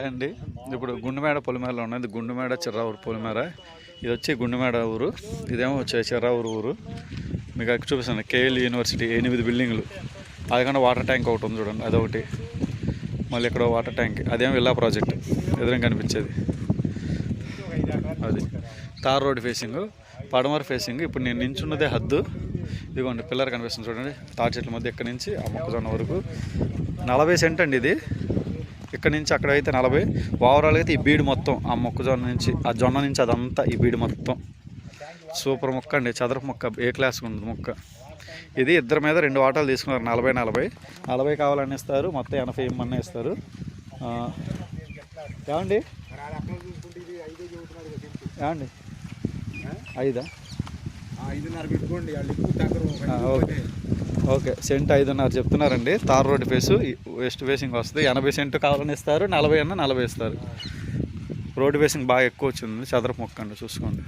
అండి ఇప్పుడు గుండుమేడ పొలిమేరలో ఉన్నది. గుండుమేడ చిర్రావూరు పొలిమేర. ఇది వచ్చి గుండుమేడ ఊరు, ఇదేమో వచ్చే చిర్రావూరు ఊరు. మీకు అక్కడ చూపిస్తాను కేఎల్ యూనివర్సిటీ 8 బిల్డింగ్లు. అదికన్నా వాటర్ ట్యాంక్ ఒకటి ఉంది చూడండి, అదొకటి. మళ్ళీ ఇక్కడ వాటర్ ట్యాంక్, అదేమో విల్లా ప్రాజెక్ట్ ఎదురుగా కనిపించేది. అది తార్ రోడ్ ఫేసింగ్, పడమర ఫేసింగ్. ఇప్పుడు నేను నించున్నదే హద్దు. ఇదిగోండి పిల్లర్ కనిపిస్తుంది చూడండి, తాటి చెట్ల మధ్య ఇక్కడి నుంచి ఆ మొక్కజొన్న వరకు 40 సెంట్ అండి ఇది. ఇక్కడ నుంచి అక్కడ అయితే 40. ఓవరాల్గా అయితే ఈ బీడు మొత్తం ఆ మొక్కజొన్న నుంచి, ఆ జొన్న నుంచి అదంతా ఈ బీడు మొత్తం. సూపర్ మొక్క అండి, చదరపు మొక్క, ఏ క్లాస్గా ఉంది మొక్క. ఇది ఇద్దరి మీద 2 వాటాలు తీసుకున్నారు. 40 కావాలని ఇస్తారు, మొత్తం 80 ఇమ్మన్నా ఇస్తారు. ఏమండి 5 పెట్టుకోండి. ఓకే, సెంట్ 5.5 చెప్తున్నారండి. Tar road face west facing వస్తుంది. 80 సెంట్ కావాలని ఇస్తారు, 40 అన్నా 40 ఇస్తారు. రోడ్ ఫేసింగ్ బాగా ఎక్కువ వచ్చింది. చదరపు మొక్క అండి, చూసుకోండి.